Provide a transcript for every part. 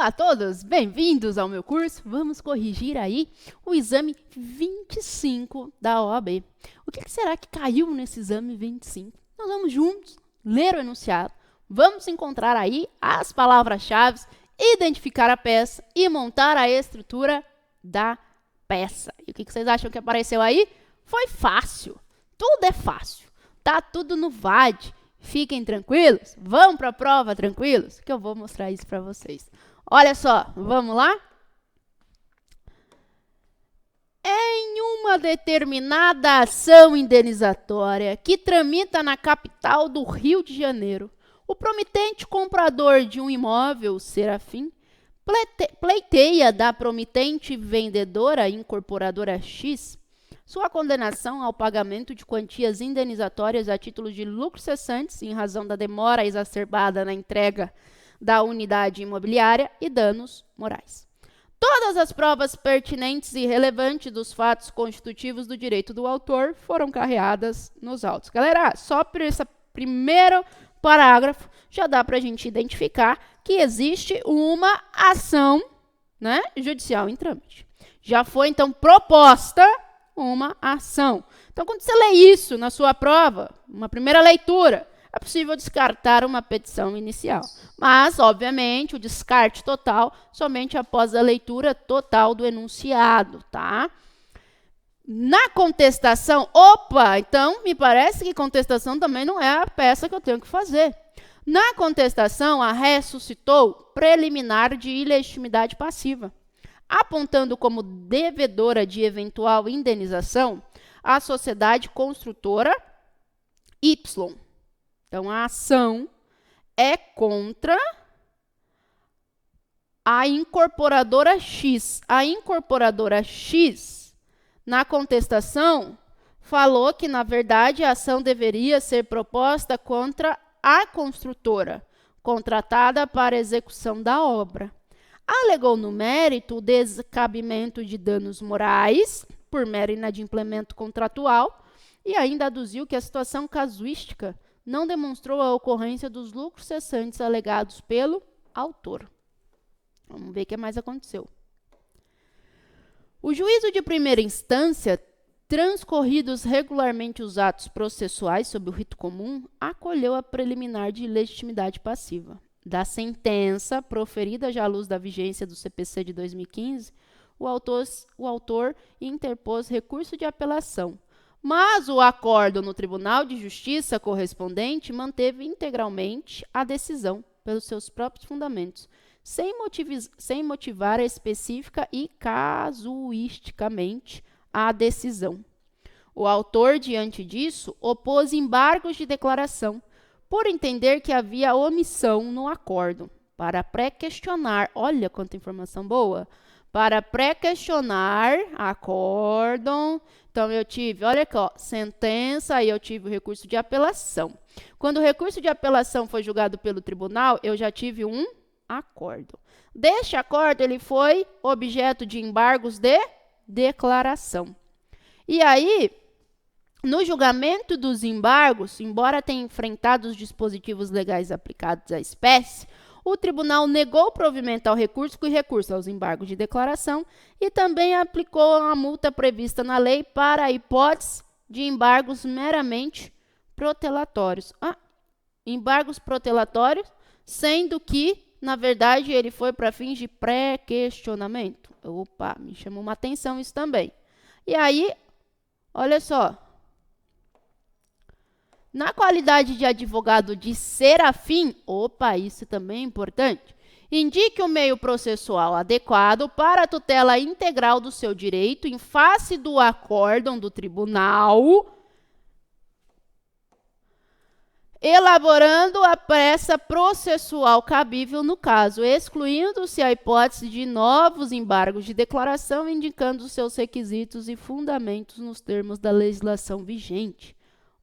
Olá a todos, bem-vindos ao meu curso. Vamos corrigir aí o exame 25 da OAB. O que será que caiu nesse exame 25? Nós vamos juntos ler o enunciado, vamos encontrar aí as palavras-chave, identificar a peça e montar a estrutura da peça. E o que vocês acham que apareceu aí? Foi fácil, tudo é fácil, tá tudo no VAD. Fiquem tranquilos, vão para a prova tranquilos, que eu vou mostrar isso para vocês. Olha só, vamos lá? Em uma determinada ação indenizatória que tramita na capital do Rio de Janeiro, o promitente comprador de um imóvel, Serafim, pleiteia da promitente vendedora incorporadora X sua condenação ao pagamento de quantias indenizatórias a título de lucros cessantes em razão da demora exacerbada na entrega da unidade imobiliária e danos morais. Todas as provas pertinentes e relevantes dos fatos constitutivos do direito do autor foram carreadas nos autos. Galera, só por esse primeiro parágrafo já dá para a gente identificar que existe uma ação, né, judicial em trâmite. Já foi, então, proposta uma ação. Então, quando você lê isso na sua prova, uma primeira leitura, é possível descartar uma petição inicial. Mas, obviamente, o descarte total somente após a leitura total do enunciado, tá? Na contestação, então me parece que contestação também não é a peça que eu tenho que fazer. Na contestação, a ré suscitou preliminar de ilegitimidade passiva, apontando como devedora de eventual indenização a sociedade construtora Y. Então, a ação é contra a incorporadora X. A incorporadora X, na contestação, falou que, na verdade, a ação deveria ser proposta contra a construtora, contratada para execução da obra. Alegou no mérito o descabimento de danos morais por mero inadimplemento contratual e ainda aduziu que a situação casuística não demonstrou a ocorrência dos lucros cessantes alegados pelo autor. Vamos ver o que mais aconteceu. O juízo de primeira instância, transcorridos regularmente os atos processuais sob o rito comum, acolheu a preliminar de ilegitimidade passiva. Da sentença, proferida já à luz da vigência do CPC de 2015, o autor interpôs recurso de apelação, mas o acórdão no Tribunal de Justiça correspondente manteve integralmente a decisão pelos seus próprios fundamentos, sem motivar específica e casuisticamente a decisão. O autor, diante disso, opôs embargos de declaração, por entender que havia omissão no acórdão. Para pré-questionar, olha quanta informação boa, para pré-questionar acórdão, então eu tive, olha aqui, ó, sentença, aí eu tive o recurso de apelação. Quando o recurso de apelação foi julgado pelo tribunal, eu já tive um acórdão. Deste acórdão, ele foi objeto de embargos de declaração. E aí, no julgamento dos embargos, embora tenha enfrentado os dispositivos legais aplicados à espécie, o tribunal negou provimento ao recurso com recurso aos embargos de declaração e também aplicou a multa prevista na lei para a hipótese de embargos meramente protelatórios. Embargos protelatórios, sendo que, na verdade, ele foi para fins de pré-questionamento. Opa, me chamou uma atenção isso também. E aí, olha só. Na qualidade de advogado de Serafim, isso também é importante, indique o meio processual adequado para a tutela integral do seu direito em face do acórdão do tribunal, elaborando a peça processual cabível no caso, excluindo-se a hipótese de novos embargos de declaração, indicando os seus requisitos e fundamentos nos termos da legislação vigente.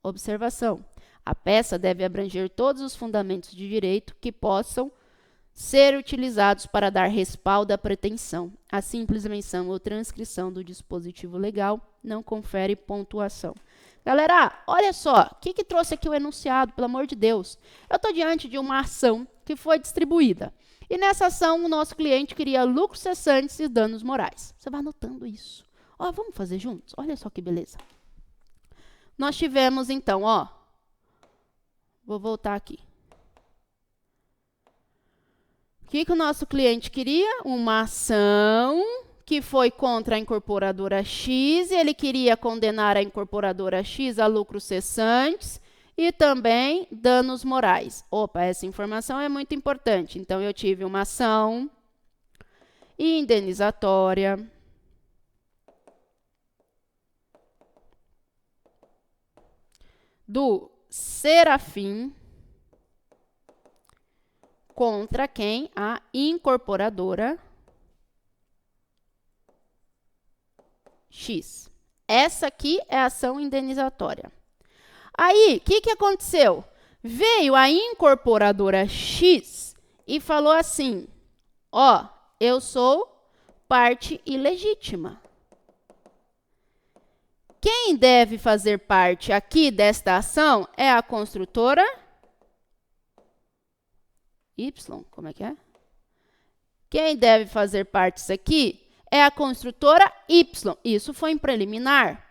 Observação: a peça deve abranger todos os fundamentos de direito que possam ser utilizados para dar respaldo à pretensão. A simples menção ou transcrição do dispositivo legal não confere pontuação. Galera, olha só, o que trouxe aqui o enunciado, pelo amor de Deus? Eu estou diante de uma ação que foi distribuída. E nessa ação, o nosso cliente queria lucros cessantes e danos morais. Você vai anotando isso. Ó, vamos fazer juntos? Olha só que beleza. Nós tivemos, então, ó. Vou voltar aqui. O que o nosso cliente queria? Uma ação que foi contra a incorporadora X, e ele queria condenar a incorporadora X a lucros cessantes e também danos morais. Opa, essa informação é muito importante. Então, eu tive uma ação indenizatória do Serafim contra quem? A incorporadora X. Essa aqui é a ação indenizatória. Aí, o que aconteceu? Veio a incorporadora X e falou assim, ó, eu sou parte ilegítima. Quem deve fazer parte aqui desta ação é a construtora Y, como é que é? Quem deve fazer parte disso aqui é a construtora Y. Isso foi em preliminar.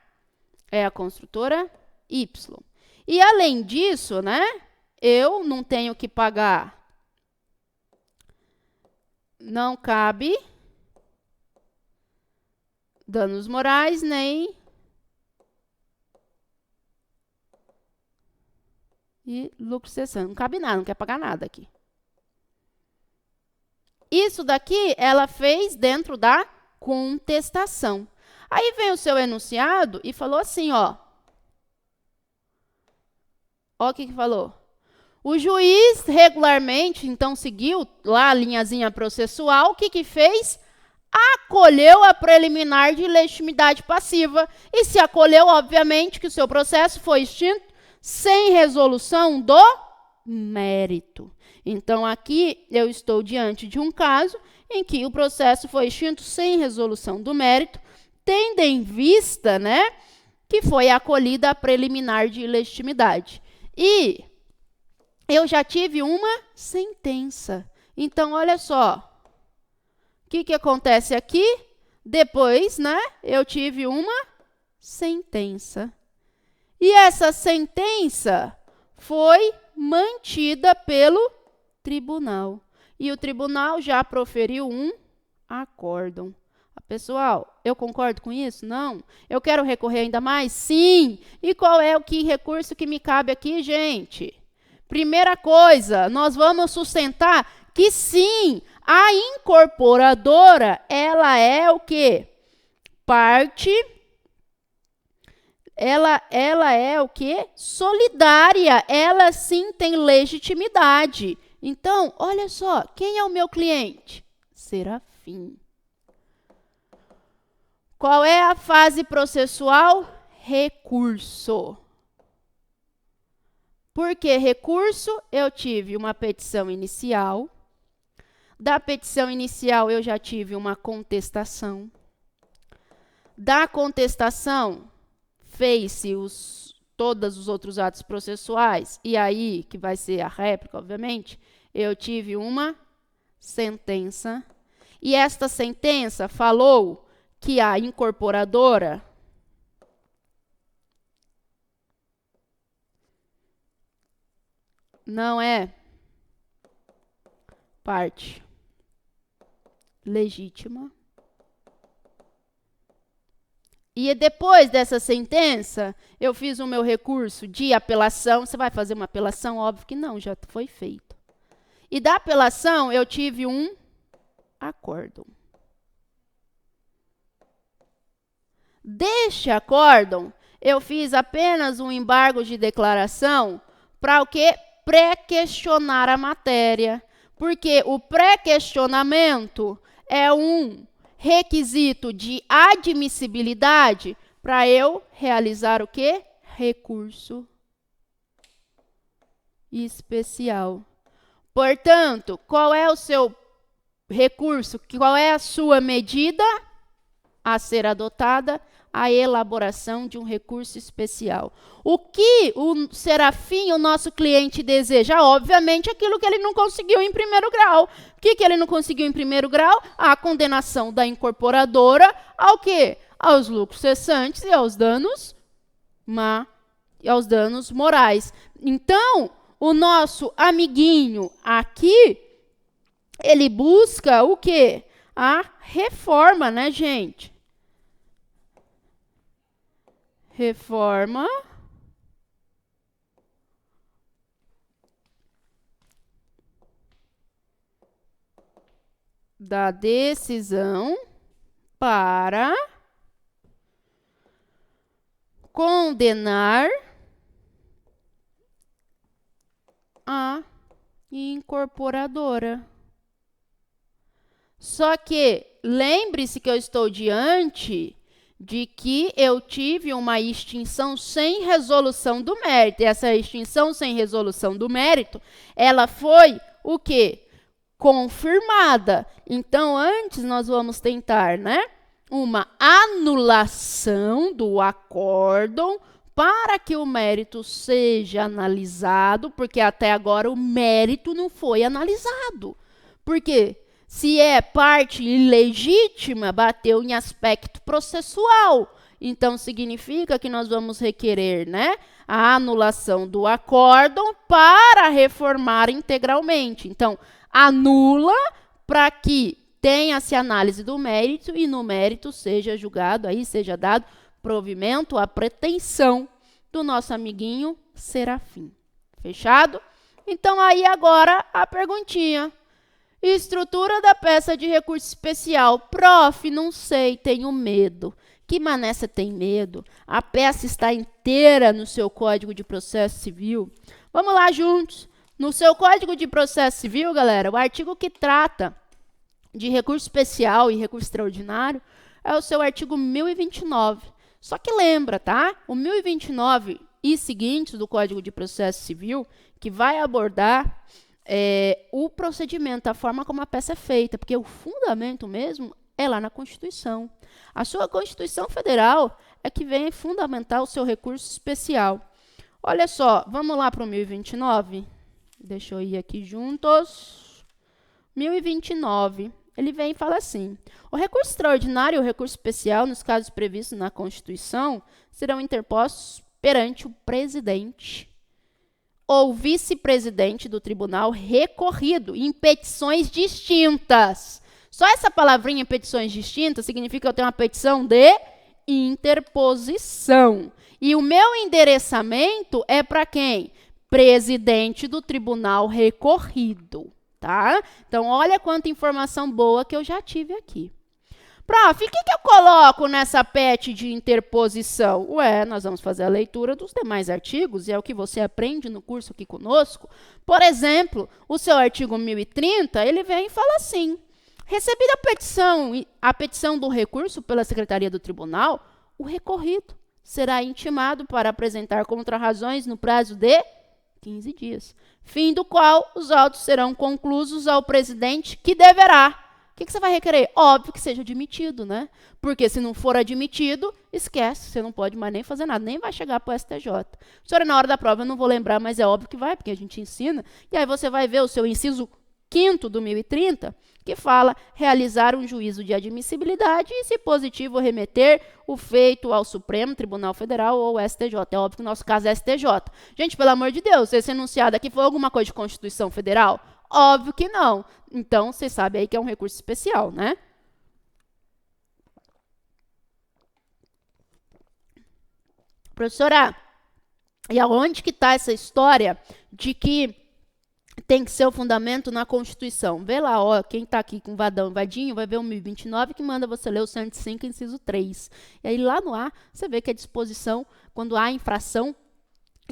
É a construtora Y. E, além disso, né, eu não tenho que pagar. Não cabe danos morais, nem e lucro cessante. Não cabe nada, não quer pagar nada aqui. Isso daqui ela fez dentro da contestação. Aí vem o seu enunciado e falou assim, ó. Ó o que falou. O juiz regularmente, então, seguiu lá a linhazinha processual. O que fez? Acolheu a preliminar de legitimidade passiva. E se acolheu, obviamente, que o seu processo foi extinto sem resolução do mérito. Então, aqui eu estou diante de um caso em que o processo foi extinto sem resolução do mérito, tendo em vista, né, que foi acolhida a preliminar de legitimidade. E eu já tive uma sentença. Então, olha só. O que acontece aqui? Depois, né, eu tive uma sentença. E essa sentença foi mantida pelo tribunal. E o tribunal já proferiu um acórdão. Pessoal, eu concordo com isso? Não. Eu quero recorrer ainda mais? Sim. E qual é o recurso que me cabe aqui, gente? Primeira coisa, nós vamos sustentar que sim, a incorporadora, ela é o quê? Parte, ela é o quê? Solidária, ela sim tem legitimidade. Então, olha só, quem é o meu cliente? Serafim. Qual é a fase processual? Recurso. Por que recurso? Eu tive uma petição inicial. Da petição inicial, eu já tive uma contestação. Da contestação, fez-se todos os outros atos processuais. E aí, que vai ser a réplica, obviamente, eu tive uma sentença. E esta sentença falou que a incorporadora não é parte legítima. E depois dessa sentença, eu fiz o meu recurso de apelação. Você vai fazer uma apelação? Óbvio que não, já foi feito. E da apelação, eu tive um acórdão. Deste acórdão, eu fiz apenas um embargo de declaração para o quê? Pré-questionar a matéria. Porque o pré-questionamento é um requisito de admissibilidade para eu realizar o quê? Recurso especial. Portanto, qual é o seu recurso? Qual é a sua medida a ser adotada? a elaboração de um recurso especial. O que o Serafim, o nosso cliente, deseja? Obviamente, aquilo que ele não conseguiu em primeiro grau. O que ele não conseguiu em primeiro grau? A condenação da incorporadora ao quê? Aos lucros cessantes e aos danos morais. Então, o nosso amiguinho aqui, ele busca o quê? A reforma, né, gente? Reforma da decisão para condenar a incorporadora. Só que lembre-se que eu estou diante de que eu tive uma extinção sem resolução do mérito. E essa extinção sem resolução do mérito, ela foi o quê? Confirmada. Então, antes nós vamos tentar, né, uma anulação do acórdão para que o mérito seja analisado, porque até agora o mérito não foi analisado. Por quê? Se é parte ilegítima, bateu em aspecto processual. Então, significa que nós vamos requerer, né, a anulação do acórdão para reformar integralmente. Então, anula para que tenha-se análise do mérito e no mérito seja julgado, aí seja dado provimento à pretensão do nosso amiguinho Serafim. Fechado? Então, aí agora a perguntinha. Estrutura da peça de recurso especial. Prof, não sei, tenho medo. Que mané você tem medo? A peça está inteira no seu Código de Processo Civil. Vamos lá juntos. No seu Código de Processo Civil, galera, o artigo que trata de recurso especial e recurso extraordinário é o seu artigo 1029. Só que lembra, tá? O 1029 e seguintes do Código de Processo Civil, que vai abordar o procedimento, a forma como a peça é feita, porque o fundamento mesmo é lá na Constituição. A sua Constituição Federal é que vem fundamentar o seu recurso especial. Olha só, vamos lá para o 1029? Deixa eu ir aqui juntos. 1029. Ele vem e fala assim: o recurso extraordinário e o recurso especial, nos casos previstos na Constituição, serão interpostos perante o presidente ou vice-presidente do tribunal recorrido em petições distintas. Só essa palavrinha petições distintas significa que eu tenho uma petição de interposição. E o meu endereçamento é para quem? Presidente do tribunal recorrido, tá? Então, olha quanta informação boa que eu já tive aqui. Prof, o que eu coloco nessa PET de interposição? Ué, nós vamos fazer a leitura dos demais artigos, e é o que você aprende no curso aqui conosco. Por exemplo, o seu artigo 1030, ele vem e fala assim: recebida a petição do recurso pela Secretaria do Tribunal, o recorrido será intimado para apresentar contra-razões no prazo de 15 dias, fim do qual os autos serão conclusos ao presidente, que deverá. O que você vai requerer? Óbvio que seja admitido, né? Porque se não for admitido, esquece, você não pode mais nem fazer nada, nem vai chegar para o STJ. Senhora, na hora da prova eu não vou lembrar, mas é óbvio que vai, porque a gente ensina. E aí você vai ver o seu inciso 5º do 1030, que fala realizar um juízo de admissibilidade e, se positivo, remeter o feito ao Supremo Tribunal Federal ou STJ. É óbvio que o nosso caso é STJ. Gente, pelo amor de Deus, esse enunciado aqui foi alguma coisa de Constituição Federal? Óbvio que não. Então, você sabe aí que é um recurso especial, né? Professora, e aonde que está essa história de que tem que ser o fundamento na Constituição? Vê lá, ó, quem está aqui com vadinho, vai ver o 1029 que manda você ler o 105, inciso 3. E aí, lá no A, você vê que é disposição, quando há infração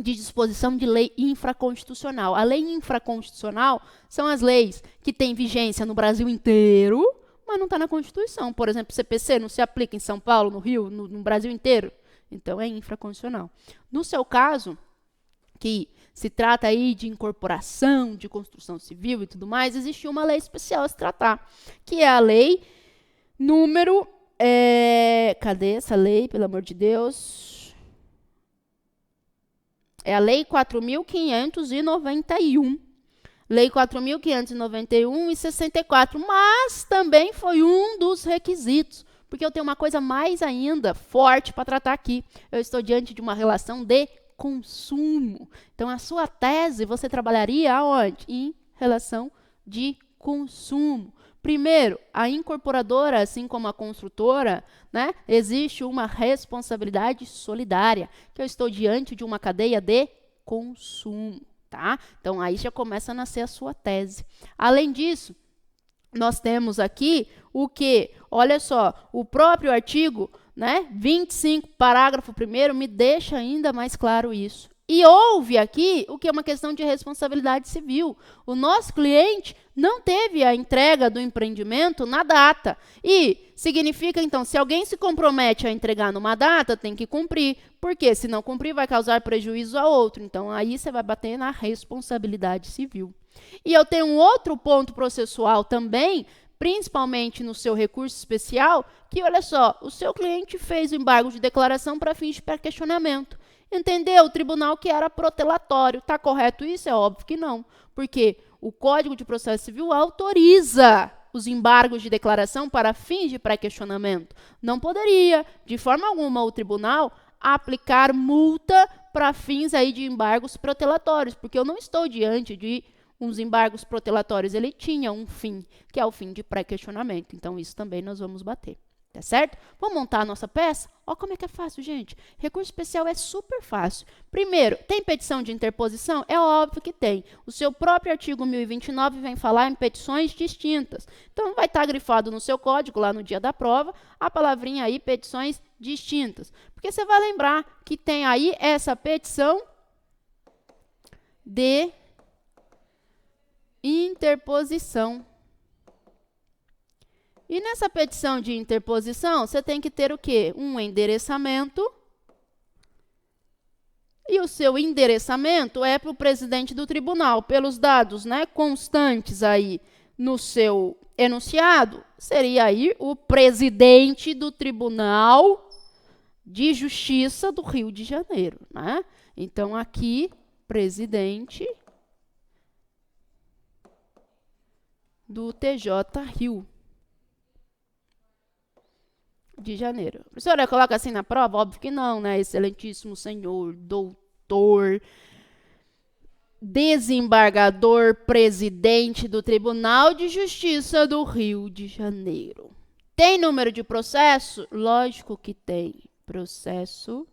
de disposição de lei infraconstitucional. A lei infraconstitucional são as leis que têm vigência no Brasil inteiro, mas não está na Constituição. Por exemplo, o CPC não se aplica em São Paulo, no Rio, no Brasil inteiro. Então, é infraconstitucional. No seu caso, que se trata aí de incorporação, de construção civil e tudo mais, existe uma lei especial a se tratar, que é a lei número Cadê essa lei, pelo amor de Deus? É a Lei 4.591. Lei 4.591 e 64, mas também foi um dos requisitos, porque eu tenho uma coisa mais ainda forte para tratar aqui. Eu estou diante de uma relação de consumo. Então, a sua tese, você trabalharia aonde? Em relação de consumo. Primeiro, a incorporadora, assim como a construtora, né, existe uma responsabilidade solidária, que eu estou diante de uma cadeia de consumo. Tá? Então, aí já começa a nascer a sua tese. Além disso, nós temos aqui o que? Olha só, o próprio artigo, né, 25, parágrafo 1º, me deixa ainda mais claro isso. E houve aqui o que é uma questão de responsabilidade civil. O nosso cliente não teve a entrega do empreendimento na data. E significa, então, se alguém se compromete a entregar numa data, tem que cumprir. Porque se não cumprir, vai causar prejuízo a outro. Então, aí você vai bater na responsabilidade civil. E eu tenho um outro ponto processual também, principalmente no seu recurso especial, que, olha só, o seu cliente fez o embargo de declaração para fins de pré-questionamento. Entendeu? O tribunal que era protelatório. Está correto isso? É óbvio que não. Porque o Código de Processo Civil autoriza os embargos de declaração para fins de pré-questionamento. Não poderia, de forma alguma, o tribunal aplicar multa para fins aí de embargos protelatórios, porque eu não estou diante de uns embargos protelatórios. Ele tinha um fim, que é o fim de pré-questionamento. Então, isso também nós vamos bater. Tá certo? Vamos montar a nossa peça? Olha como é que é fácil, gente. Recurso especial é super fácil. Primeiro, tem petição de interposição? É óbvio que tem. O seu próprio artigo 1029 vem falar em petições distintas. Então, vai estar grifado no seu código, lá no dia da prova, a palavrinha aí, petições distintas. Porque você vai lembrar que tem aí essa petição de interposição. E nessa petição de interposição, você tem que ter o quê? Um endereçamento. E o seu endereçamento é para o presidente do tribunal. Pelos dados, né, constantes aí no seu enunciado, seria aí o presidente do Tribunal de Justiça do Rio de Janeiro. Né? Então, aqui, presidente do TJ Rio de Janeiro. Professora, coloca assim na prova? Óbvio que não, né? Excelentíssimo senhor, doutor, desembargador, presidente do Tribunal de Justiça do Rio de Janeiro. Tem número de processo? Lógico que tem. Processo,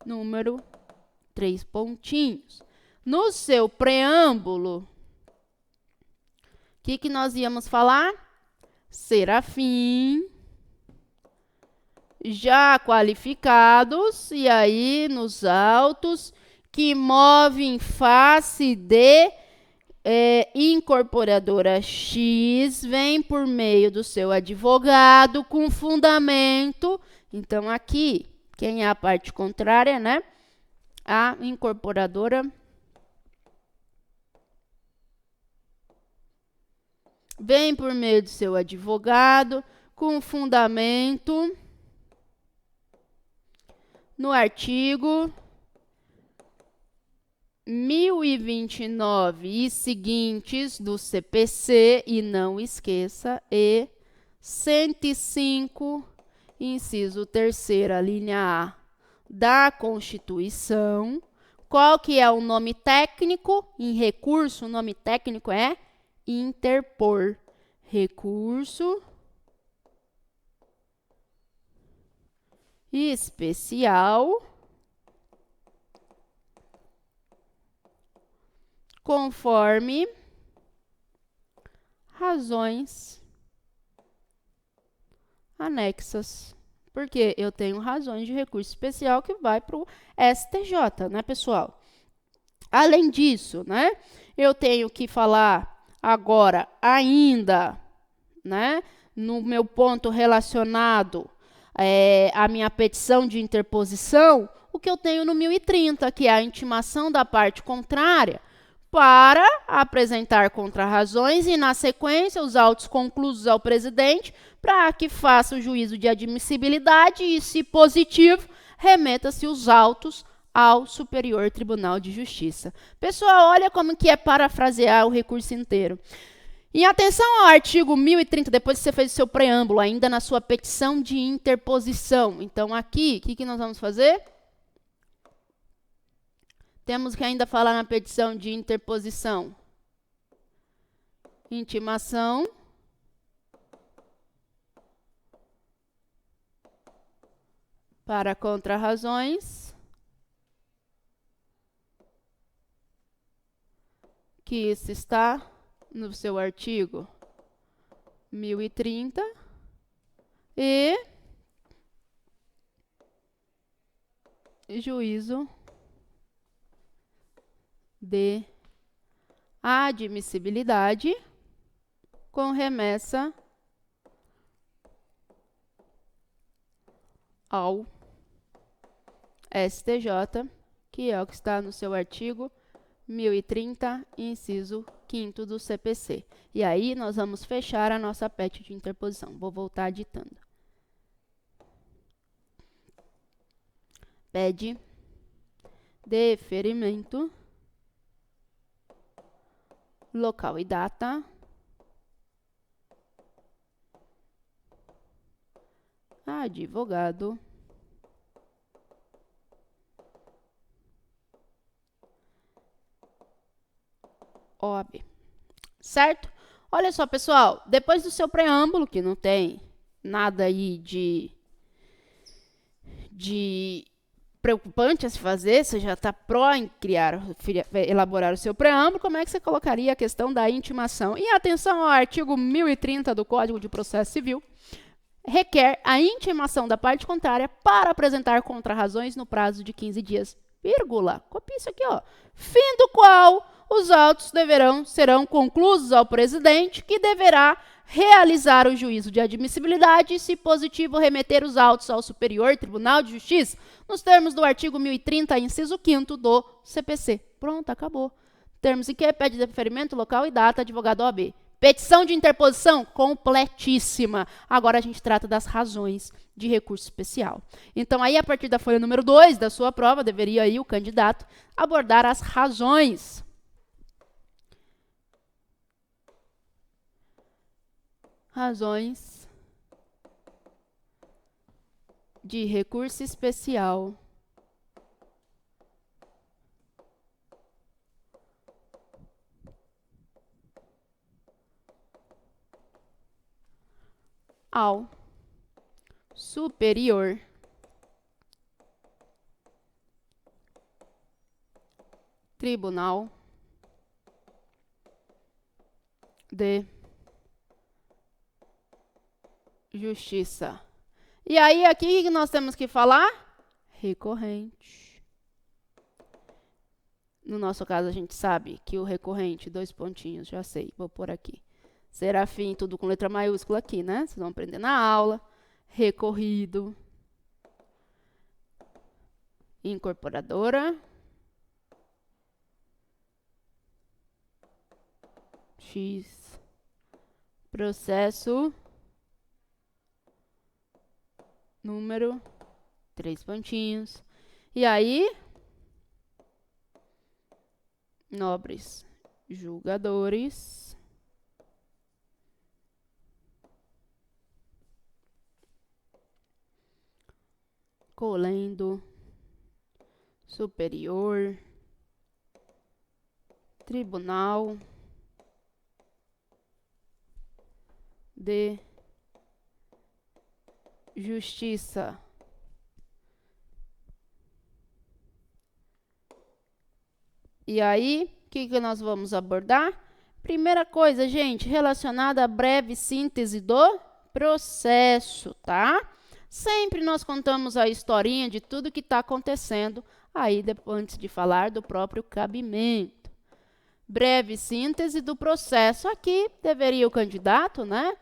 número, 3 pontinhos. No seu preâmbulo, o que nós íamos falar? Serafim, já qualificados, e aí nos autos, que move em face de incorporadora X, vem por meio do seu advogado com fundamento. Então, aqui, quem é a parte contrária, né? A incorporadora vem por meio do seu advogado com fundamento no artigo 1029 e seguintes do CPC, e não esqueça, e 105, inciso 3º, linha A, da Constituição. Qual que é o nome técnico? Em recurso, o nome técnico é interpor. Recurso especial conforme razões anexas. Porque eu tenho razões de recurso especial que vai para o STJ, né, pessoal? Além disso, né, eu tenho que falar agora ainda, né, no meu ponto relacionado à minha petição de interposição, o que eu tenho no 1030, que é a intimação da parte contrária para apresentar contrarrazões e, na sequência, os autos conclusos ao presidente para que faça o juízo de admissibilidade e, se positivo, remeta-se os autos ao Superior Tribunal de Justiça. Pessoal, olha como que é parafrasear o recurso inteiro. Em atenção ao artigo 1030, depois que você fez o seu preâmbulo, ainda na sua petição de interposição. Então, aqui, o que nós vamos fazer? Temos que ainda falar na petição de interposição. Intimação. Para contrarrazões. Que isso está no seu artigo 1030 e juízo de admissibilidade com remessa ao STJ, que é o que está no seu artigo 1030, inciso 5º do CPC. E aí, nós vamos fechar a nossa pet de interposição. Vou voltar ditando. Pede deferimento, local e data, advogado, OAB. Certo? Olha só, pessoal, depois do seu preâmbulo, que não tem nada aí de preocupante a se fazer, você já está pró em elaborar o seu preâmbulo, como é que você colocaria a questão da intimação? E atenção ao artigo 1030 do Código de Processo Civil, requer a intimação da parte contrária para apresentar contrarrazões no prazo de 15 dias, vírgula, copia isso aqui, ó, fim do qual os autos serão conclusos ao presidente, que deverá realizar o juízo de admissibilidade e, se positivo, remeter os autos ao Superior Tribunal de Justiça, nos termos do artigo 1030, inciso 5º do CPC. Pronto, acabou. Termos em que pede deferimento, local e data, advogado OAB. Petição de interposição completíssima. Agora a gente trata das razões de recurso especial. Então, aí, a partir da folha número 2 da sua prova, deveria aí o candidato abordar as razões. Razões de recurso especial ao Superior Tribunal de Justiça. E aí, aqui, o que nós temos que falar? Recorrente. No nosso caso, a gente sabe que o recorrente, 2 pontinhos, já sei, vou pôr aqui. Serafim, tudo com letra maiúscula aqui, né? Vocês vão aprender na aula. Recorrido. Incorporadora. X. Processo. Número, 3 pontinhos. E aí, nobres julgadores, colendo, superior, tribunal de Justiça. E aí, o que nós vamos abordar? Primeira coisa, gente, relacionada à breve síntese do processo, tá? Sempre nós contamos a historinha de tudo que está acontecendo aí antes de falar do próprio cabimento. Breve síntese do processo. Aqui deveria o candidato, né,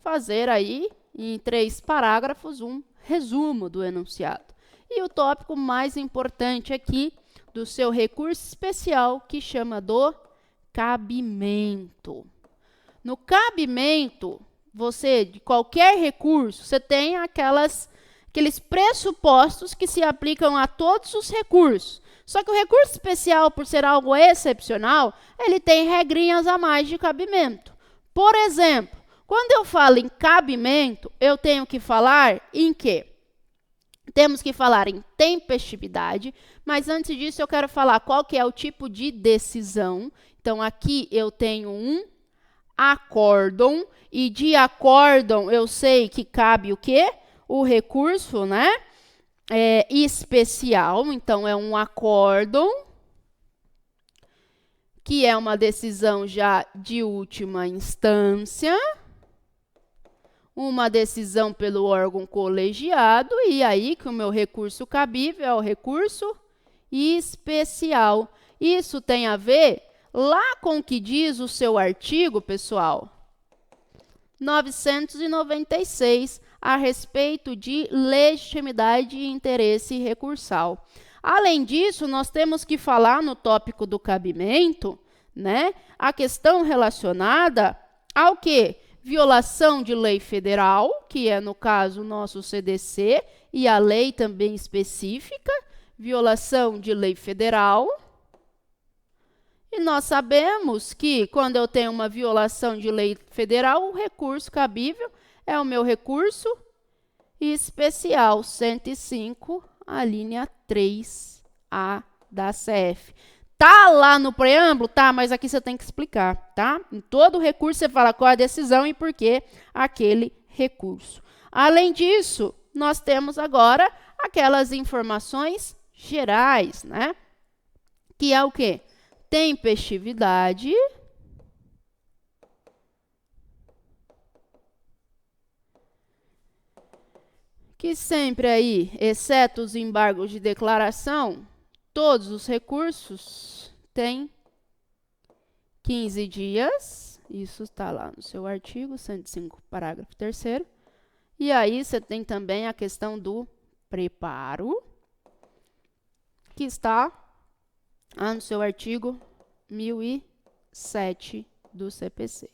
fazer aí em 3 parágrafos, um resumo do enunciado. E o tópico mais importante aqui do seu recurso especial, que chama do cabimento. No cabimento, de qualquer recurso, você tem aqueles pressupostos que se aplicam a todos os recursos. Só que o recurso especial, por ser algo excepcional, ele tem regrinhas a mais de cabimento. Por exemplo, quando eu falo em cabimento, eu tenho que falar em quê? Temos que falar em tempestividade, mas antes disso eu quero falar qual que é o tipo de decisão. Então, aqui eu tenho um acórdão, e de acórdão eu sei que cabe o quê? O recurso, né? Especial, então é um acórdão, que é uma decisão já de última instância, uma decisão pelo órgão colegiado, e aí que o meu recurso cabível é o recurso especial. Isso tem a ver lá com o que diz o seu artigo, pessoal, 996, a respeito de legitimidade e interesse recursal. Além disso, nós temos que falar no tópico do cabimento, né, a questão relacionada ao quê? Violação de lei federal, que é, no caso, o nosso CDC, e a lei também específica, violação de lei federal. E nós sabemos que, quando eu tenho uma violação de lei federal, o recurso cabível é o meu recurso especial, 105, a linha 3A da CF. Tá lá no preâmbulo? Tá, mas aqui você tem que explicar, tá? Em todo recurso você fala qual é a decisão e por que aquele recurso. Além disso, nós temos agora aquelas informações gerais, né? Que é o quê? Tempestividade, que sempre aí, exceto os embargos de declaração, todos os recursos têm 15 dias. Isso está lá no seu artigo 105, parágrafo 3º. E aí você tem também a questão do preparo, que está lá no seu artigo 1007 do CPC.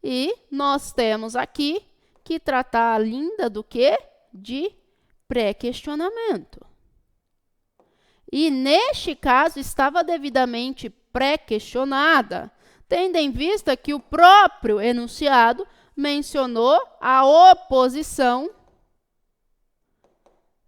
E nós temos aqui que tratar ainda do quê? De pré-questionamento. E, neste caso, estava devidamente pré-questionada, tendo em vista que o próprio enunciado mencionou a oposição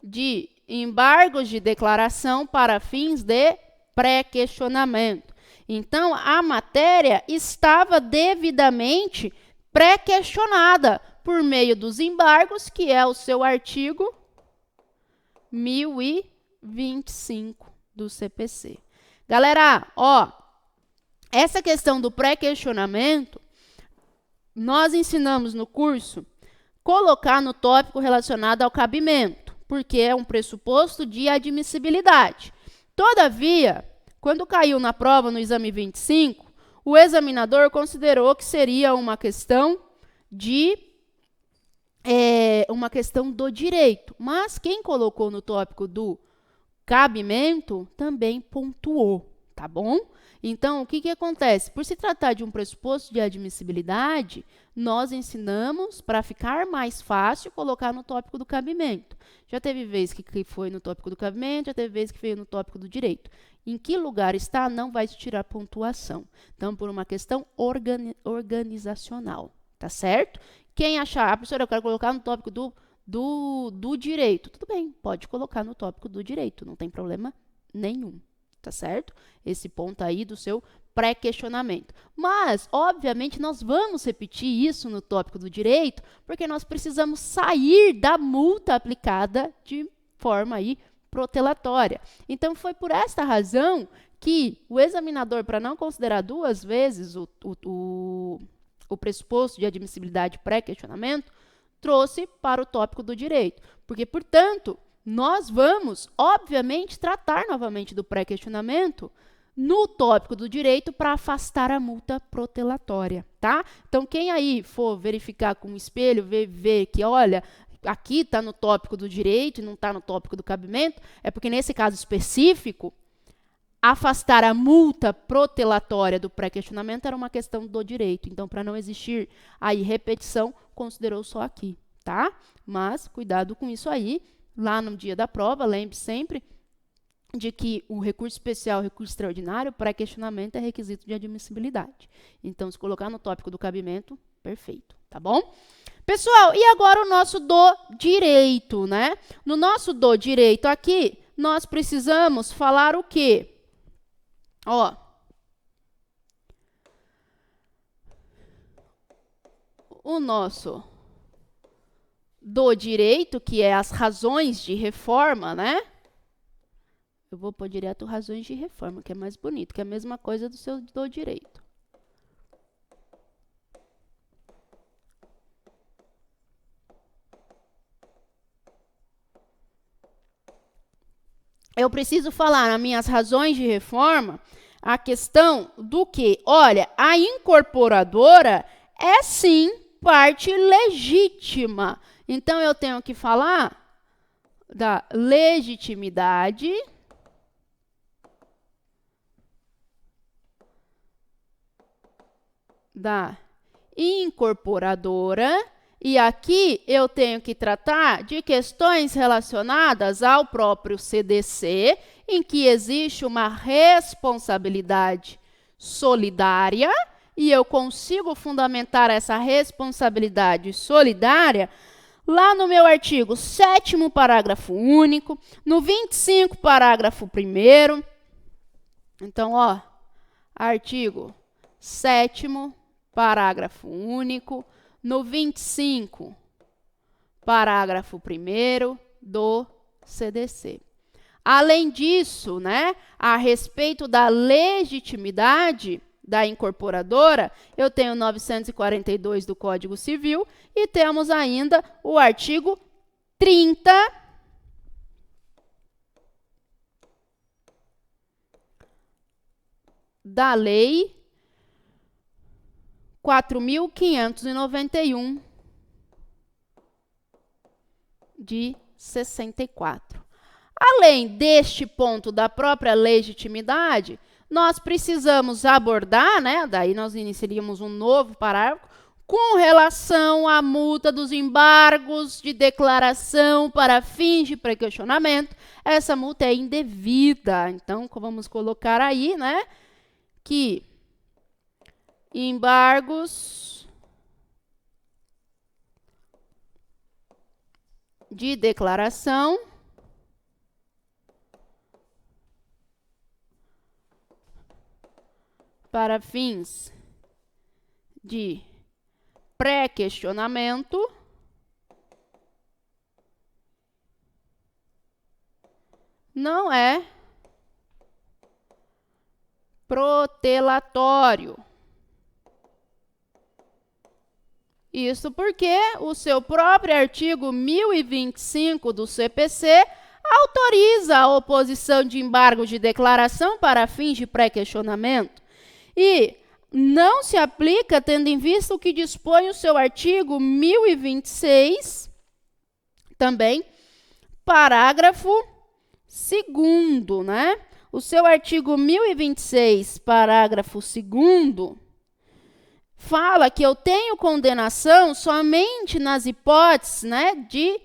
de embargos de declaração para fins de pré-questionamento. Então, a matéria estava devidamente pré-questionada por meio dos embargos, que é o seu artigo 1025 do CPC. Galera, ó, essa questão do pré-questionamento, nós ensinamos no curso colocar no tópico relacionado ao cabimento, porque é um pressuposto de admissibilidade. Todavia, quando caiu na prova no exame 25, o examinador considerou que seria uma questão do direito, mas quem colocou no tópico do cabimento também pontuou, tá bom? Então, o que acontece? Por se tratar de um pressuposto de admissibilidade, nós ensinamos, para ficar mais fácil, colocar no tópico do cabimento. Já teve vez que foi no tópico do cabimento, já teve vez que veio no tópico do direito. Em que lugar está, não vai te tirar pontuação. Então, por uma questão organizacional, tá certo? Quem achar, professora, eu quero colocar no tópico do direito. Tudo bem, pode colocar no tópico do direito, não tem problema nenhum, tá certo? Esse ponto aí do seu pré-questionamento. Mas, obviamente, nós vamos repetir isso no tópico do direito, porque nós precisamos sair da multa aplicada de forma aí protelatória. Então, foi por esta razão que o examinador, para não considerar duas vezes o pressuposto de admissibilidade pré-questionamento, trouxe para o tópico do direito. Porque, portanto, nós vamos, obviamente, tratar novamente do pré-questionamento no tópico do direito para afastar a multa protelatória, tá? Então, quem aí for verificar com o espelho, ver que, olha, aqui está no tópico do direito e não está no tópico do cabimento, é porque, nesse caso específico, afastar a multa protelatória do pré-questionamento era uma questão do direito. Então, para não existir aí repetição, considerou só aqui, tá? Mas, cuidado com isso aí. Lá no dia da prova, lembre sempre de que o recurso especial, o recurso extraordinário, pré-questionamento é requisito de admissibilidade. Então, se colocar no tópico do cabimento, perfeito, tá bom? Pessoal, e agora o nosso do direito, né? No nosso do direito aqui, nós precisamos falar o quê? Ó, o nosso do direito, que é as razões de reforma, né? Eu vou pôr direto razões de reforma, que é mais bonito, que é a mesma coisa do seu do direito. Eu preciso falar nas minhas razões de reforma a questão do que, olha, a incorporadora é sim parte legítima. Então, eu tenho que falar da legitimidade da incorporadora. E aqui eu tenho que tratar de questões relacionadas ao próprio CDC, em que existe uma responsabilidade solidária, e eu consigo fundamentar essa responsabilidade solidária lá no meu artigo 7º, parágrafo único, no 25, parágrafo 1º. Então, ó, artigo 7º, parágrafo único, no 25, parágrafo 1º do CDC. Além disso, né, a respeito da legitimidade da incorporadora, eu tenho 942 do Código Civil e temos ainda o artigo 30 da Lei 4.591 de 64. Além deste ponto da própria legitimidade, nós precisamos abordar, né, daí nós iniciaríamos um novo parágrafo, com relação à multa dos embargos de declaração para fins de pré-questionamento. Essa multa é indevida, então vamos colocar aí, né, que embargos de declaração para fins de pré-questionamento não é protelatório. Isso porque o seu próprio artigo 1025 do CPC autoriza a oposição de embargo de declaração para fins de pré-questionamento e não se aplica tendo em vista o que dispõe o seu artigo 1026, também, parágrafo 2º, né? O seu artigo 1026, parágrafo 2º, fala que eu tenho condenação somente nas hipóteses, né, de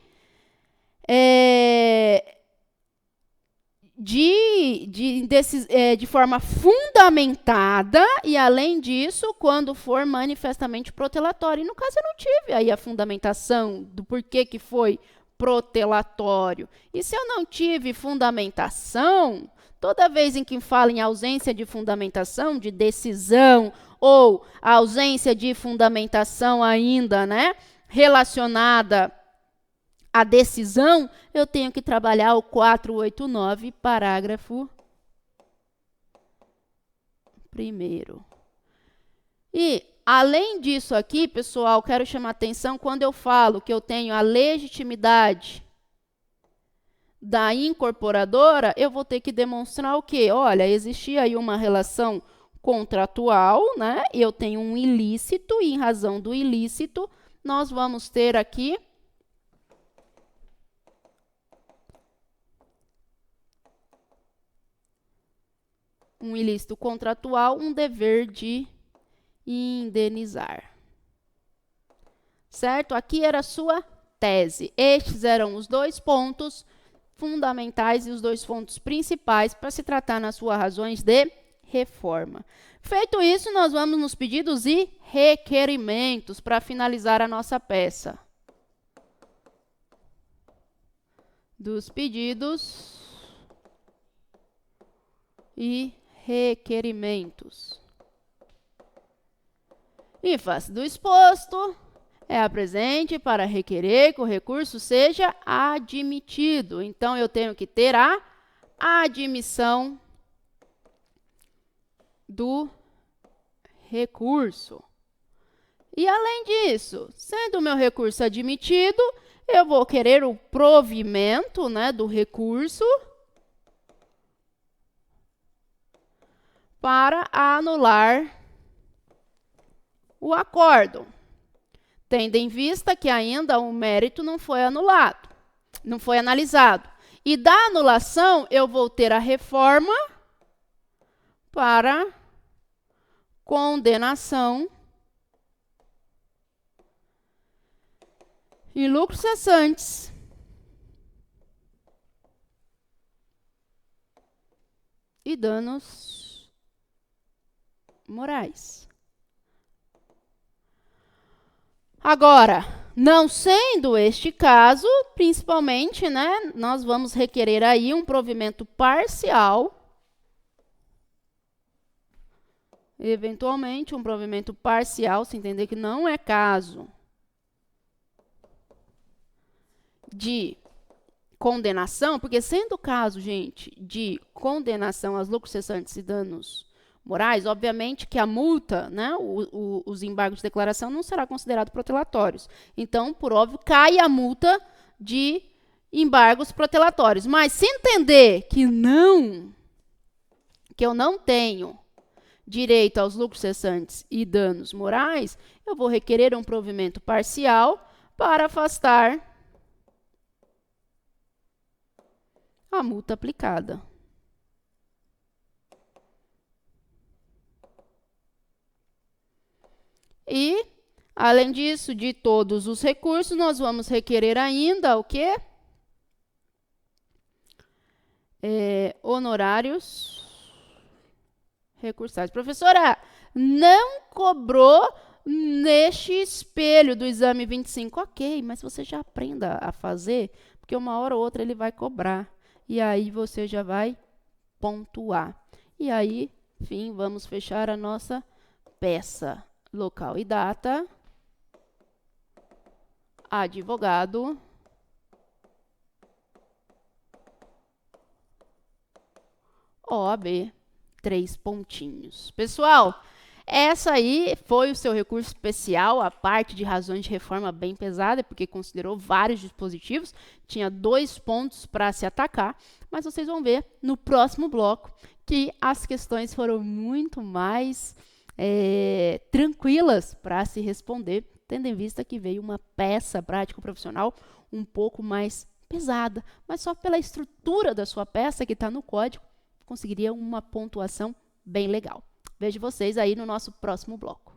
forma fundamentada e, além disso, quando for manifestamente protelatório. E, no caso, eu não tive aí a fundamentação do porquê que foi protelatório. E se eu não tive fundamentação, toda vez em que fala em ausência de fundamentação, de decisão, ou a ausência de fundamentação ainda, né, relacionada à decisão, eu tenho que trabalhar o 489, parágrafo 1º. E, além disso aqui, pessoal, quero chamar a atenção quando eu falo que eu tenho a legitimidade da incorporadora, eu vou ter que demonstrar o quê? Olha, existia aí uma relação contratual, né? Eu tenho um ilícito e, em razão do ilícito, nós vamos ter aqui um ilícito contratual, um dever de indenizar. Certo? Aqui era a sua tese. Estes eram os dois pontos fundamentais e os dois pontos principais para se tratar nas suas razões de reforma. Feito isso, nós vamos nos pedidos e requerimentos para finalizar a nossa peça. Dos pedidos e requerimentos. Em face do exposto, é apresente para requerer que o recurso seja admitido. Então, eu tenho que ter a admissão do recurso. E, além disso, sendo o meu recurso admitido, eu vou querer o provimento, né, do recurso para anular o acordo, tendo em vista que ainda o mérito não foi anulado, não foi analisado. E da anulação, eu vou ter a reforma para condenação e lucros cessantes e danos morais. Agora, não sendo este caso, principalmente, né, nós vamos requerer aí um provimento parcial, eventualmente um provimento parcial, se entender que não é caso de condenação, porque sendo o caso, gente, de condenação aos lucros cessantes e danos morais, obviamente que a multa, né, os embargos de declaração não será considerado protelatórios. Então, por óbvio, cai a multa de embargos protelatórios. Mas se entender que eu não tenho direito aos lucros cessantes e danos morais, eu vou requerer um provimento parcial para afastar a multa aplicada. E, além disso, de todos os recursos, nós vamos requerer ainda o quê? Honorários recursais. Professora, não cobrou neste espelho do exame 25. Ok, mas você já aprenda a fazer, porque uma hora ou outra ele vai cobrar. E aí você já vai pontuar. E aí, enfim, vamos fechar a nossa peça. Local e data, advogado, OAB, 3 pontinhos. Pessoal, essa aí foi o seu recurso especial, a parte de razões de reforma bem pesada, porque considerou vários dispositivos, tinha 2 pontos para se atacar, mas vocês vão ver no próximo bloco que as questões foram muito mais tranquilas para se responder, tendo em vista que veio uma peça prático-profissional um pouco mais pesada, mas só pela estrutura da sua peça que está no código, conseguiria uma pontuação bem legal. Vejo vocês aí no nosso próximo bloco.